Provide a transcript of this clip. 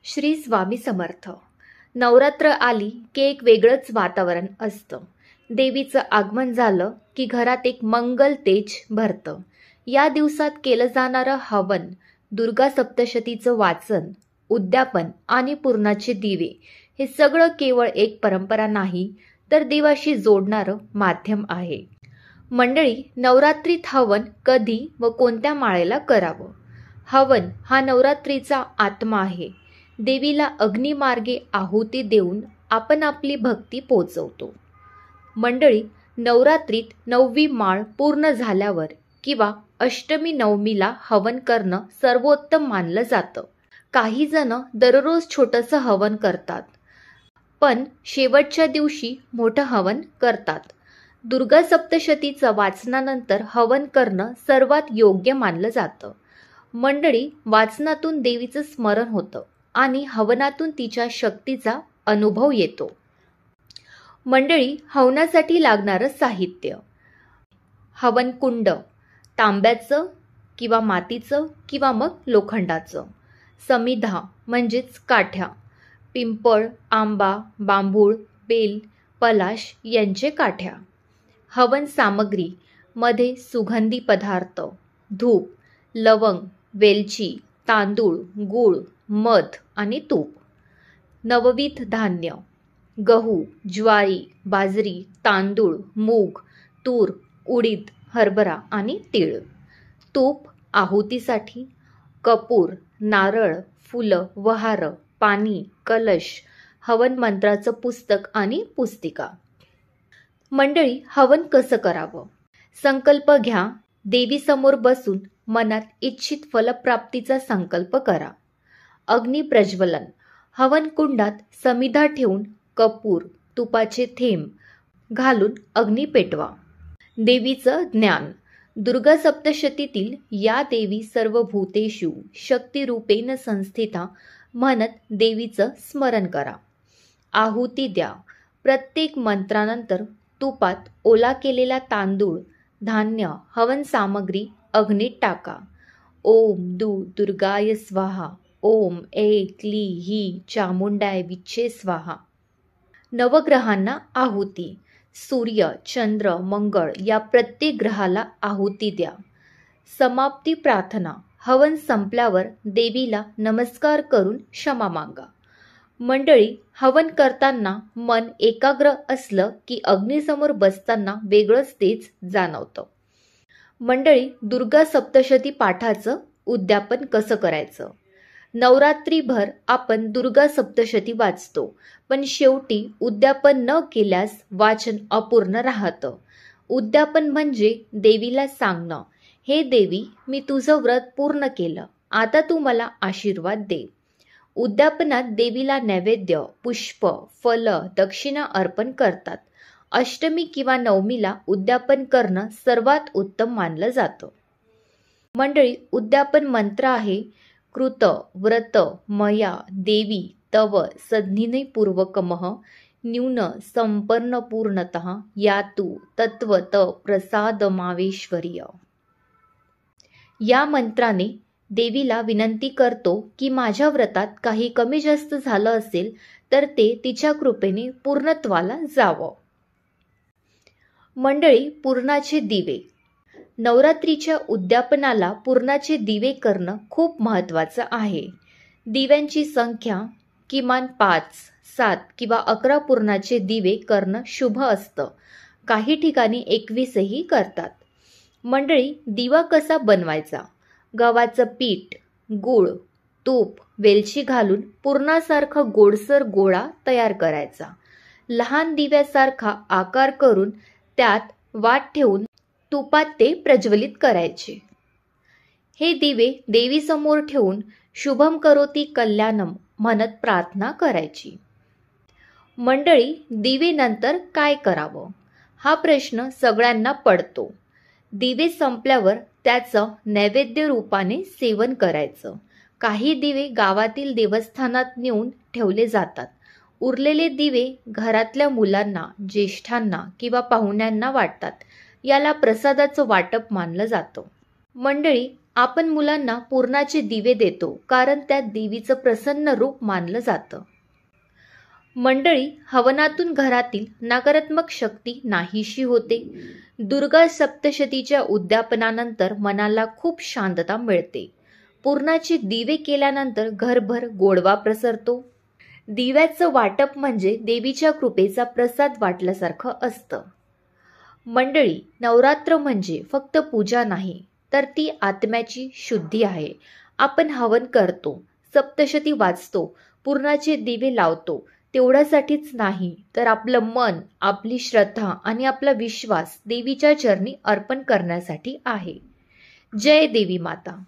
श्री स्वामी समर्थ. नवरात्र आली की एक वेगळंच वातावरण असतं. देवीचं आगमन झालं की घरात एक मंगल तेज भरतं. या दिवसात केलं जाणारं हवन, दुर्गा सप्तशतीचं वाचन, उद्यापन आणि पुरणाचे दिवे हे सगळं केवळ एक परंपरा नाही, तर देवाशी जोडणारं माध्यम आहे. मंडळी, नवरात्रीत हवन कधी व कोणत्या माळेला करावं? हवन हा नवरात्रीचा आत्मा आहे. देवीला अग्निमार्गे आहुती देऊन आपण आपली भक्ती पोचवतो. मंडळी, नवरात्रीत 9वी माळ पूर्ण झाल्यावर किंवा अष्टमी नवमीला हवन करणं सर्वोत्तम मानलं जातं. काही जण दररोज छोटंसं हवन करतात, पण शेवटच्या दिवशी मोठं हवन करतात. दुर्गा सप्तशतीचं वाचनानंतर हवन करणं सर्वात योग्य मानलं जातं. मंडळी, वाचनातून देवीचं स्मरण होतं आणि हवनातून तिच्या शक्तीचा अनुभव येतो. मंडळी, हवनासाठी लागणारं साहित्य: हवन कुंड, तांब्याचं किंवा मातीचं किंवा मग लोखंडाचं. समिधा म्हणजेच काठ्या, पिंपळ, आंबा, बांबूळ, बेल, पलाश यांचे काठ्या. हवन सामग्री मध्ये सुगंधी पदार्थ, धूप, लवंग, वेलची, तांदूळ, गूळ, मध आणि तूप. नवविध धान्य: गहू, ज्वारी, बाजरी, तांदूळ, मूग, तूर, उडीद, हरभरा आणि तीळ. तूप आहुतीसाठी. कपूर, नारळ, फुलं, वहार, पाणी, कलश, हवन मंत्राचं पुस्तक आणि पुस्तिका. मंडळी, हवन कसं करावं? संकल्प घ्या. देवीसमोर बसून मनात इच्छित फलप्राप्तीचा संकल्प करा. अग्नी प्रज्वलन: हवन कुंडात समिधा ठेवून कपूर, तुपाचे थेंब घालून अग्नी पेटवा. देवीचं ज्ञान: दुर्गा सप्तशतीतील या देवी सर्व भूतेषु शक्तिरूपेण संस्थिता म्हणत देवीचं स्मरण करा. आहुती द्या. प्रत्येक मंत्रानंतर तुपात ओला केलेला तांदूळ, धान्य, हवन सामग्री अग्नीत टाका. ओम दुर्गाय स्वाहा. ओम क्ली ही चामुंडाय विच्चे स्वाहा. नवग्रहांना आहुती: सूर्य, चंद्र, मंगळ या प्रत्येक ग्रहाला आहुती द्या. समाप्ती प्रार्थना: हवन संपल्यावर देवीला नमस्कार करून क्षमा मागा. मंडळी, हवन करताना मन एकाग्र असलं की अग्नीसमोर बसताना वेगळंच तेज जाणवतं. मंडळी, दुर्गा सप्तशती पाठाचं उद्यापन कसं करायचं? नवरात्रीभर आपण दुर्गा सप्तशती वाचतो, पण शेवटी उद्यापन न केल्यास वाचन अपूर्ण राहतं. उद्यापन म्हणजे देवीला सांगणं, हे देवी, मी तुझं व्रत पूर्ण केलं, आता तू मला आशीर्वाद दे. उद्यापनात देवीला नैवेद्य, पुष्प, फल, दक्षिणा अर्पण करतात. अष्टमी किंवा नवमीला उद्यापन करणं सर्वात उत्तम मानलं जातं. मंडळी, उद्यापन मंत्र आहे: कृत व्रत मया देवी तव सन्निधिपूर्वकमः न्यून संपन्न पूर्णतः यातु तत्वत प्रसादमावेश्वर्य. या मंत्राने देवीला विनंती करतो की माझ्या व्रतात काही कमी जास्त झालं असेल तर ते तिच्या कृपेने पूर्णत्वाला जावं. मंडळी, पुरणाचे दिवे: नवरात्रीच्या उद्यापनाला पुरणाचे दिवे करणं खूप महत्त्वाचं आहे. दिव्यांची संख्या किमान 5, 7 किंवा 11 पुरणाचे दिवे करणं शुभ असतं. काही ठिकाणी 21ही करतात. मंडळी, दिवा कसा बनवायचा? गव्हाचं पीठ, गूळ, तूप, वेलची घालून पुरणासारखा गोडसर गोळा तयार करायचा. लहान दिव्यासारखा आकार करून त्यात वात ठेवून तुपात ते प्रज्वलित करायचे. हे दिवे देवीसमोर ठेवून शुभम करोती कल्याणम म्हणत प्रार्थना करायची. मंडळी, दिवे नंतर काय करावं? हा प्रश्न सगळ्यांना पडतो. दिवे संपल्यावर त्याचं नैवेद्य रूपाने सेवन करायचं. काही दिवे गावातील देवस्थानात नेऊन ठेवले जातात. उरलेले दिवे घरातल्या मुलांना, ज्येष्ठांना किंवा पाहुण्यांना वाटतात. याला प्रसादाचं वाटप मानलं जातं. मंडळी, आपण मुलांना पुरणाचे दिवे देतो कारण त्यात देवीचं प्रसन्न रूप मानलं जातं. मंडळी, हवनातून घरातील नकारात्मक शक्ती नाहीशी होते. दुर्गा सप्तशतीच्या उद्यापनानंतर मनाला खूप शांतता मिळते. पुरणाचे दिवे केल्यानंतर घरभर गोडवा प्रसरतो. दिव्याचं वाटप म्हणजे देवीच्या कृपेचा प्रसाद वाटल्यासारखं असतं. मंडळी, नवरात्र म्हणजे फक्त पूजा नाही, तर ती आत्म्याची शुद्धी आहे. आपण हवन करतो, सप्तशती वाचतो, पुरणाचे दिवे लावतो, तेवढ्यासाठीच नाही, तर आपलं मन, आपली श्रद्धा आणि आपला विश्वास देवीच्या चरणी अर्पण करण्यासाठी आहे. जय देवी माता.